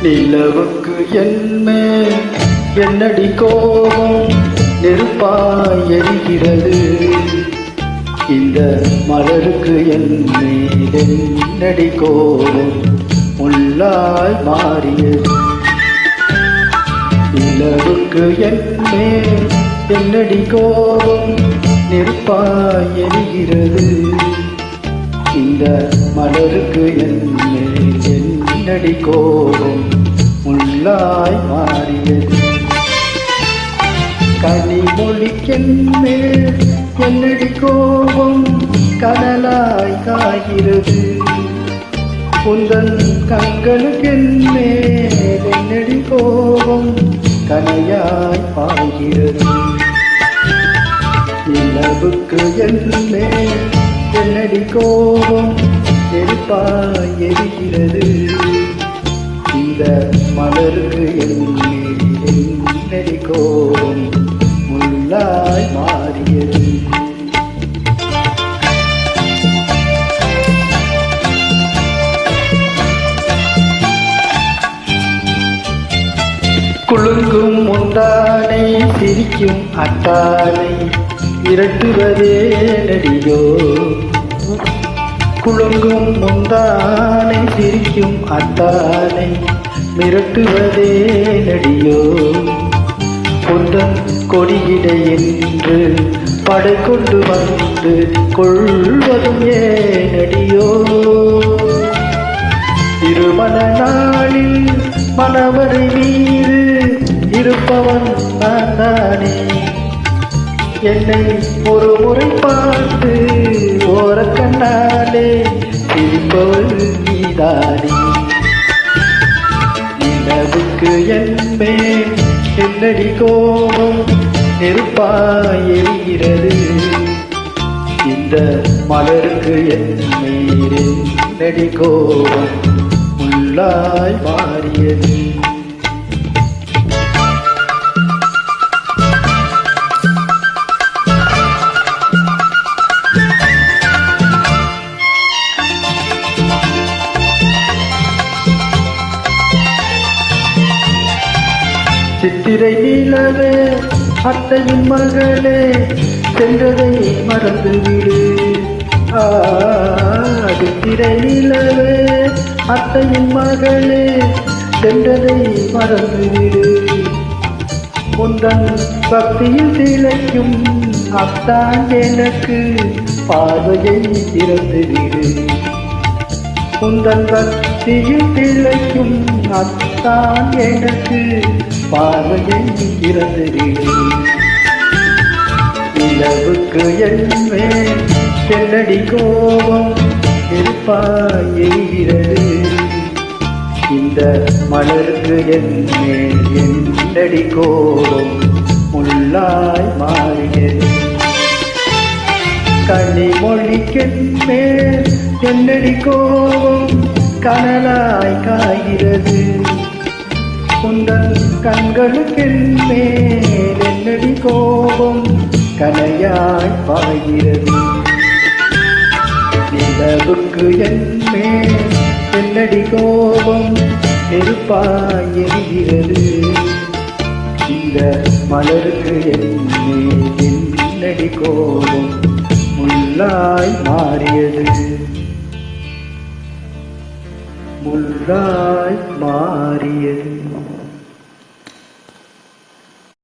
நிலவுக்கு என்மேல் என்னடி கோபம் நெருப்பாய் எரிகிறது. இந்த மலருக்கு என்மேல் என்னடி கோபம் முள்ளாய் மாறியது. நிலவுக்கு என்மேல் என்னடி கோபம் நெருப்பாய் எரிகிறது. இந்த மலருக்கு என்மேல் என்னடி கோபம் முள்ளாய் மாறியது. கனிமொழிக்கென்மேல் என்னடி கோபம் கனலாய் காய்கிறது. உந்தன் கண்களுக்கென்மேல் என்னடி கோபம் கனையாய் பாய்கிறது. நிலவுக்கு என்மேல் என்னடி கோபம் நெருப்பாய் எரிகிறது. இந்த மலருக்கு என்மேல் என்னடி கோபம் முள்ளாய் மாறியது. குலுங்கும் முந்தானை சிரிக்கும் அத்தானை இரட்டுவதே நடிகோ. குலுங்கும் முந்தானை சிரிக்கும் அத்தானை மிரட்டுவதே நடியோ. பொந்தன் கொடியிடை என்று படை கொண்டு வந்து கொள்வதும் ஏனடியோ. திருமண நாளில் மணவரை மீது இருப்பவன் நான் தானே. என்னை ஒரு முறை பார்த்து ஓர கண்ணாலே சிரிப்பவள் நீதானே. நிலவுக்கு என்மேல் என்னடி கோபம் நெருப்பாய் எரிகிறது. இந்த மலருக்கு என்மேல் என்னடி கோபம் முள்ளாய் மாறியது. சித்திரை நிலவே அத்தையின் மகளே சென்றதை மறந்துவிடு. சித்திரை நிலவே அத்தையின் மகளே சென்றதை மறந்துவிடு. உந்தன் பக்தியில் திளைக்கும் அத்தான் எனக்கு பார்வையை திறந்துவிடு. உந்தன் பக்தியில் திளைக்கும் அத்தான் எனக்கு பார்வையை திறந்துவிடு. நிலவுக்கு என்மேல் என்னடி கோபம் நெருப்பாய் எரிகிறது. இந்த மலருக்கு என்மேல் என்னடி கோபம் முள்ளாய் மாறியது. கனிமொழிக்கென்மேல் என்னடி கோபம் கனலாய் காய்கிறது. உந்தன் கண்களுக்கென்மேல் என்னடி கோபம் கனையாய் பாய்கிறது. நிலவுக்கு என்மேல் என்னடி கோபம் நெருப்பாய் எரிகிறது. இந்த மலருக்கு என்மேல் என்னடி கோபம் முள்ளாய் மாறியது. முள்ளாய் மாறியது.